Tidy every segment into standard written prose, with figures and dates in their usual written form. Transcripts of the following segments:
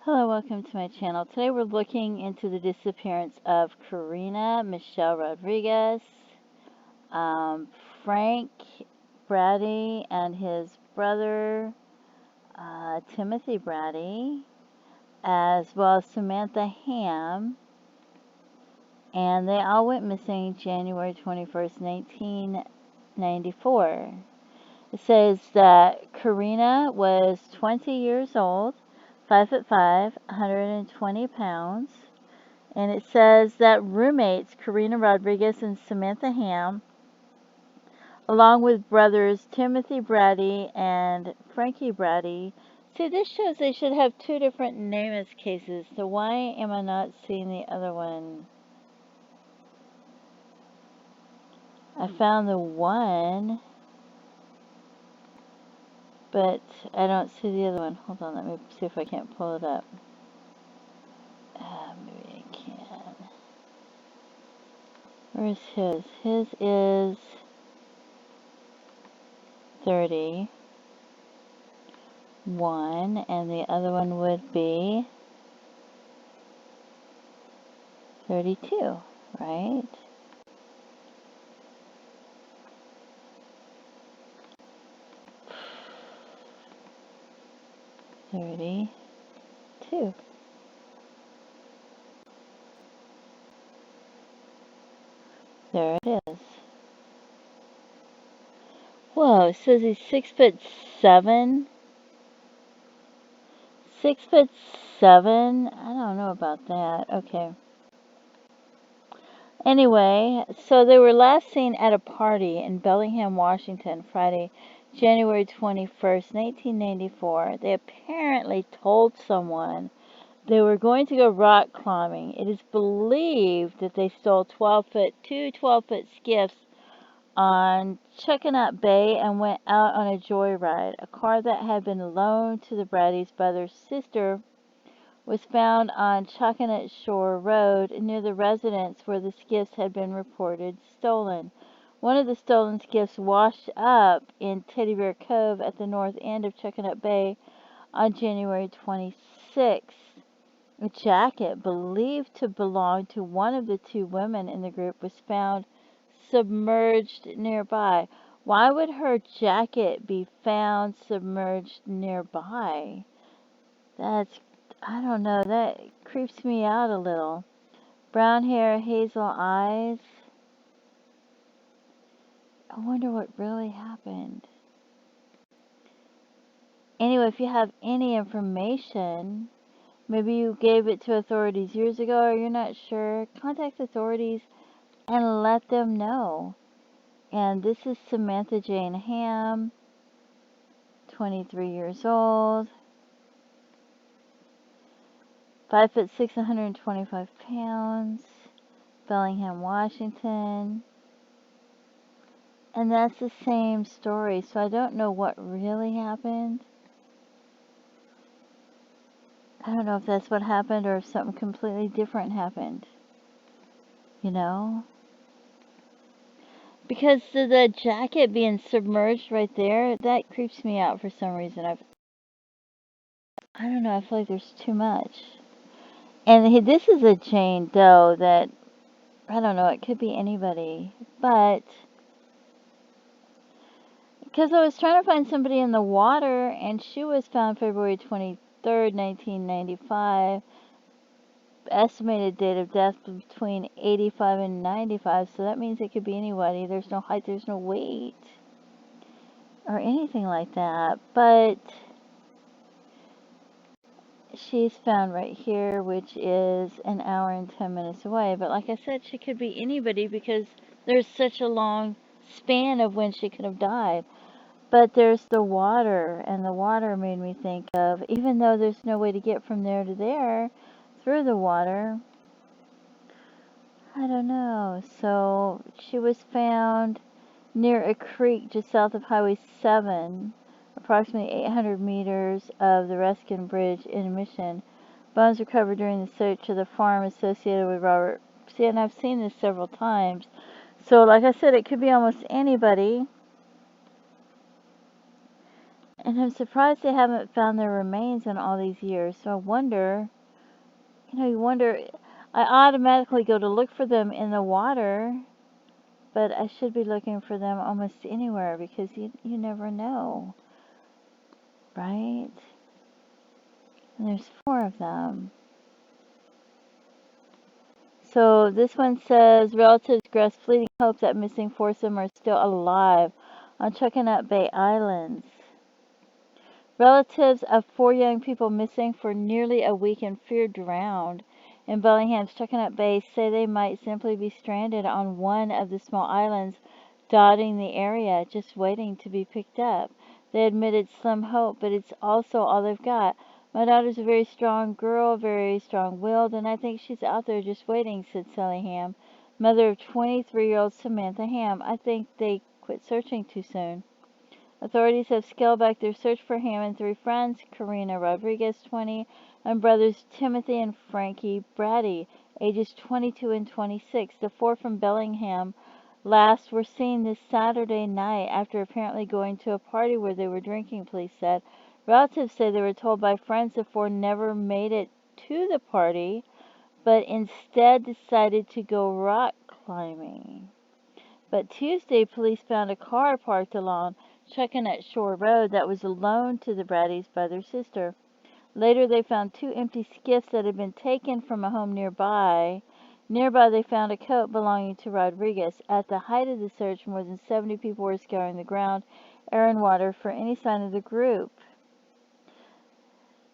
Hello, welcome to my channel. Today we're looking into the disappearance of Korina, Michelle Rodriguez, um, Frank, Braddy, and his brother, Timothy Braddy, as well as Samantha Ham, and they all went missing January 21st, 1994. It says that Korina was 20 years old, 5'5", 120 pounds. And it says that roommates Korina Rodriguez and Samantha Ham, along with brothers Timothy Braddy and Frankie Braddy. See, this shows they should have two different nameless cases, so why am I not seeing the other one? I found the one, but I don't see the other one. Hold on, let me see if I can't pull it up. Maybe I can. Where's his? His is 31, and the other one would be 32, right? $32. There it is. Whoa, it says he's 6'7". 6'7". I don't know about that. Okay. Anyway, so they were last seen at a party in Bellingham, Washington, Friday, January 21st, 1994. They apparently told someone they were going to go rock climbing. It is believed that they stole two 12-foot skiffs on Chuckanut Bay and went out on a joyride. A car that had been loaned to the Brady's brother's sister was found on Chuckanut Shore Road near the residence where the skiffs had been reported stolen. One of the stolen skiffs washed up in Teddy Bear Cove at the north end of Chuckanut Bay on January 26th. A jacket believed to belong to one of the two women in the group was found submerged nearby. Why would her jacket be found submerged nearby? I don't know, that creeps me out a little. Brown hair, hazel eyes. I wonder what really happened. Anyway, if you have any information, maybe you gave it to authorities years ago or you're not sure, contact authorities and let them know. And this is Samantha Jane Ham, 23 years old, 5'6", 125 pounds, Bellingham, Washington. And that's the same story, so I don't know what really happened. I don't know if that's what happened or if something completely different happened. You know? Because the jacket being submerged right there, that creeps me out for some reason. I don't know, I feel like there's too much. And this is a Jane Doe that, I don't know, it could be anybody. But, because I was trying to find somebody in the water, and she was found February 23rd, 1995. Estimated date of death between 85 and 95, so that means it could be anybody. There's no height, there's no weight, or anything like that. But she's found right here, which is an hour and 10 minutes away. But like I said, she could be anybody because there's such a long span of when she could have died. But there's the water, and the water made me think of, even though there's no way to get from there to there through the water, I don't know. So she was found near a creek just south of Highway 7, approximately 800 meters of the Ruskin Bridge in Mission. Bones recovered during the search of the farm associated with Robert. See, and I've seen this several times. So, like I said, it could be almost anybody. And I'm surprised they haven't found their remains in all these years. So I wonder, you wonder, I automatically go to look for them in the water, but I should be looking for them almost anywhere because you never know, right? And there's 4 of them. So this one says relatives express fleeting hope that missing foursome are still alive on Chuckanut Bay Islands. Relatives of 4 young people missing for nearly a week and feared drowned in Bellingham's Chuckanut Bay say they might simply be stranded on one of the small islands dotting the area, just waiting to be picked up. They admitted slim hope, but it's also all they've got. My daughter's a very strong girl, very strong-willed, and I think she's out there just waiting, said Sally Ham, mother of 23-year-old Samantha Ham. I think they quit searching too soon. Authorities have scaled back their search for Ham and 3 friends, Korina Rodriguez, 20, and brothers Timothy and Frankie Braddy, ages 22 and 26. The 4 from Bellingham last were seen this Saturday night after apparently going to a party where they were drinking, police said. Relatives say they were told by friends the 4 never made it to the party, but instead decided to go rock climbing. But Tuesday, police found a car parked along Chuckanut Shore Road that was loaned to the Braddys by their sister. Later, they found 2 empty skiffs that had been taken from a home nearby. Nearby, they found a coat belonging to Rodriguez. At the height of the search, more than 70 people were scouring the ground, air, and water for any sign of the group.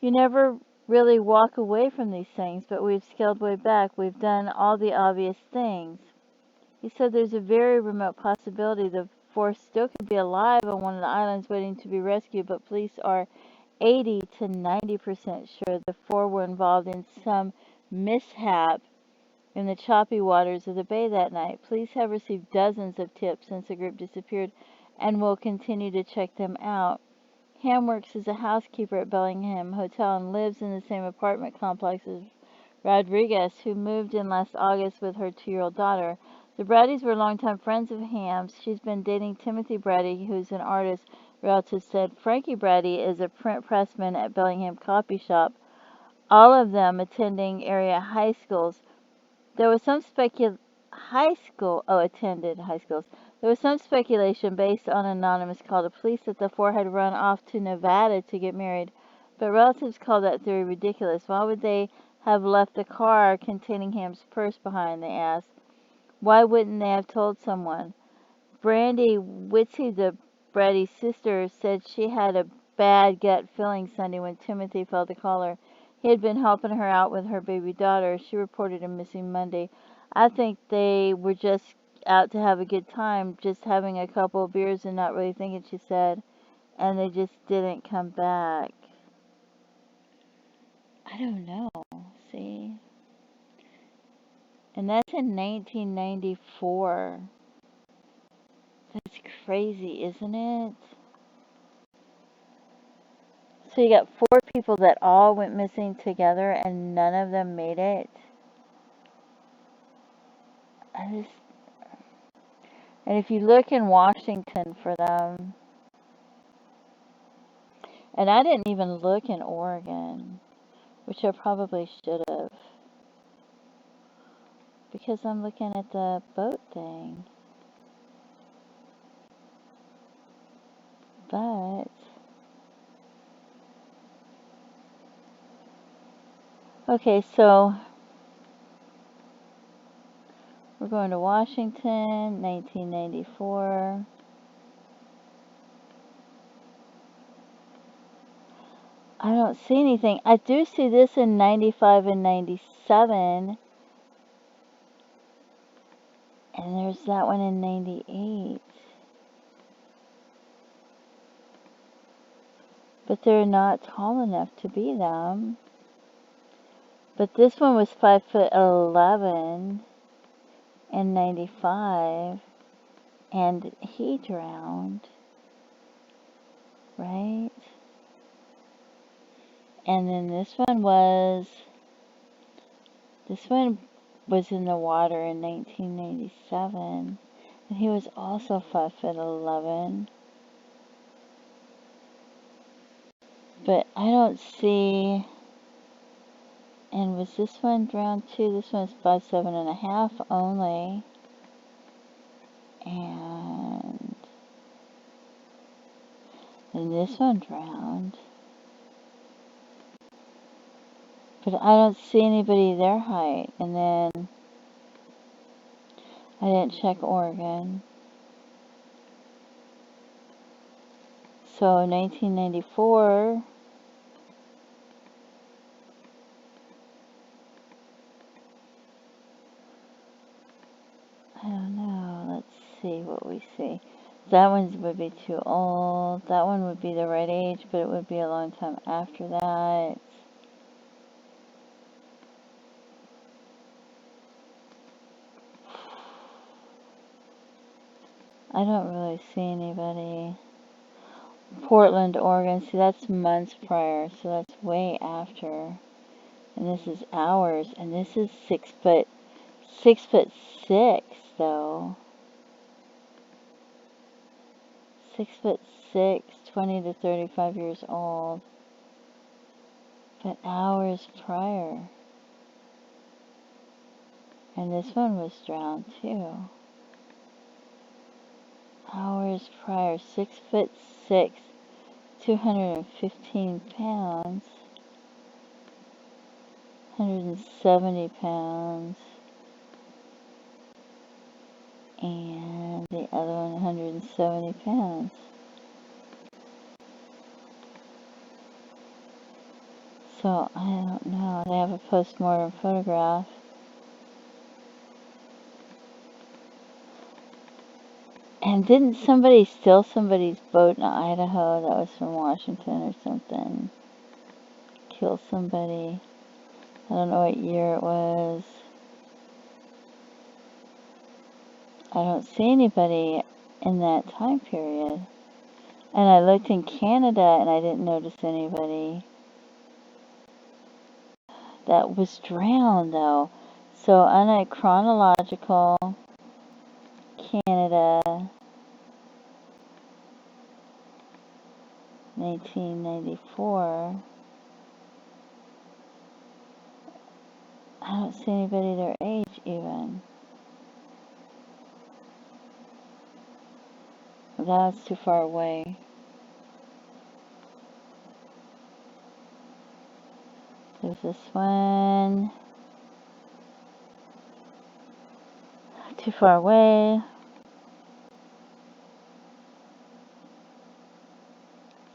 You never really walk away from these things, but we've scaled way back. We've done all the obvious things. He said there's a very remote possibility the 4 still could be alive on one of the islands waiting to be rescued, but police are 80 to 90% sure the 4 were involved in some mishap in the choppy waters of the bay that night. Police have received dozens of tips since the group disappeared and will continue to check them out. Ham works as a housekeeper at Bellingham Hotel and lives in the same apartment complex as Rodriguez, who moved in last August with her 2-year-old daughter. The Braddys were longtime friends of Ham's. She's been dating Timothy Braddy, who's an artist, relatives said. Frankie Braddy is a print pressman at Bellingham Copy Shop, all of them attending area high schools. There was some attended high schools. There was some speculation based on an anonymous call to police that the 4 had run off to Nevada to get married, but relatives called that theory ridiculous. Why would they have left the car containing Ham's purse behind, they asked. Why wouldn't they have told someone? Brandy Witsy, the Braddy's sister, said she had a bad gut feeling Sunday when Timothy failed to call her. He had been helping her out with her baby daughter. She reported him missing Monday. I think they were just out to have a good time, just having a couple of beers and not really thinking, she said, and they just didn't come back. I don't know, see? And that's in 1994. That's crazy, isn't it? So you got 4 people that all went missing together and none of them made it. And if you look in Washington for them, and I didn't even look in Oregon, which I probably should have, because I'm looking at the boat thing. But okay, so we're going to Washington, 1994. I don't see anything. I do see this in 95 and 97. And there's that one in 98. But they're not tall enough to be them. But this one was 5'11" in 95. And he drowned. Right? And then this one was in the water in 1997. And he was also 5'11". But I don't see. And was this one drowned too? This one's 5'7.5" only. And this one drowned. But I don't see anybody their height. And then I didn't check Oregon. So 1994. I don't know. Let's see what we see. That one would be too old. That one would be the right age, but it would be a long time after that. I don't really see anybody. Portland, Oregon. See, that's months prior, so that's way after. And this is hours, and this is 6'6", though. 6'6", 20 to 35 years old. But hours prior. And this one was drowned too. Hours prior, 6'6", 215 pounds, 170 pounds, and the other one 170 pounds. So I don't know. They have a post-mortem photograph. And didn't somebody steal somebody's boat in Idaho that was from Washington or something? Kill somebody. I don't know what year it was. I don't see anybody in that time period. And I looked in Canada and I didn't notice anybody that was drowned though. So on a chronological Canada 1994, I don't see anybody their age even. That's too far away. There's this one. Too far away.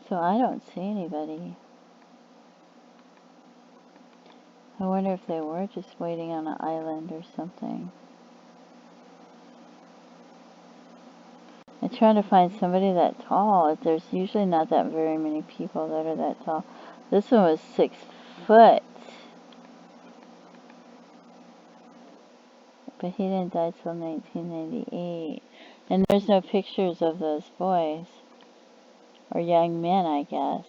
So I don't see anybody. I wonder if they were just waiting on an island or something. I'm trying to find somebody that tall. There's usually not that very many people that are that tall. This one was 6 foot. But he didn't die till 1998. And there's no pictures of those boys. Or young men, I guess.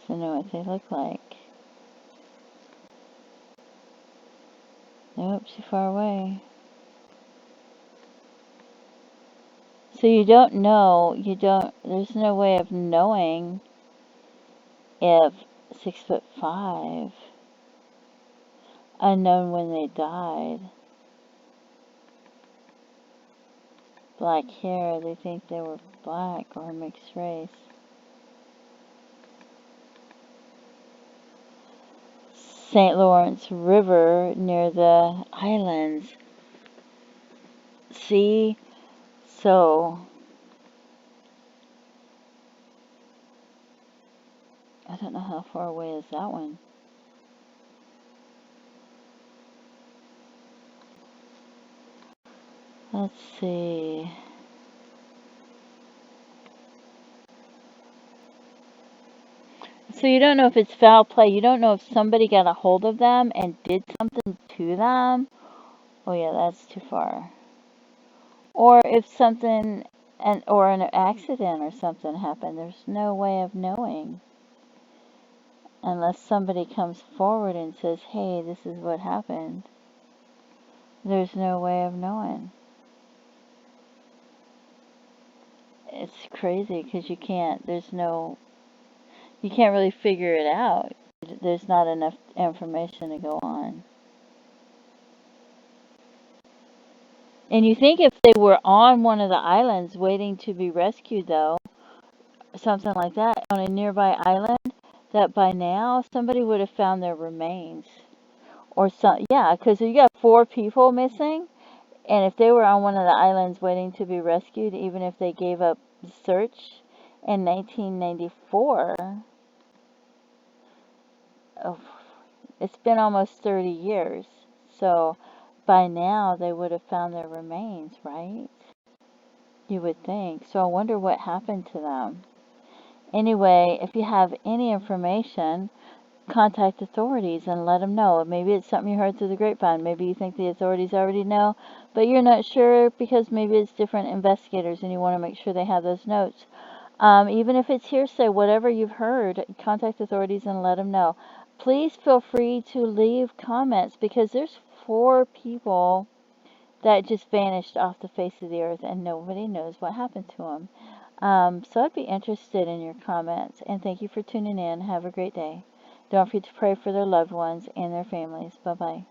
To know what they look like. Nope, too far away. So you don't know, there's no way of knowing if 6'5", unknown when they died. Black hair, they think they were black or mixed race. St. Lawrence River near the islands. See? So, I don't know how far away is that one. Let's see. So you don't know if it's foul play. You don't know if somebody got a hold of them and did something to them. Oh yeah, that's too far. Or if something, or an accident or something happened. There's no way of knowing. Unless somebody comes forward and says, hey, this is what happened. There's no way of knowing. It's crazy because you can't, You can't really figure it out. There's not enough information to go on. And you think if they were on one of the islands waiting to be rescued, though, something like that, on a nearby island, that by now somebody would have found their remains. Or some, yeah, because you got 4 people missing, and if they were on one of the islands waiting to be rescued, even if they gave up search in 1994, oh, it's been almost 30 years. So by now they would have found their remains, right? You would think. So I wonder what happened to them. Anyway, if you have any information, contact authorities and let them know. Maybe it's something you heard through the grapevine. Maybe you think the authorities already know, but you're not sure because maybe it's different investigators and you want to make sure they have those notes. Even if it's hearsay, whatever you've heard, contact authorities and let them know. Please feel free to leave comments because there's 4 people that just vanished off the face of the earth and nobody knows what happened to them. So I'd be interested in your comments, and thank you for tuning in. Have a great day. Don't forget to pray for their loved ones and their families. Bye bye.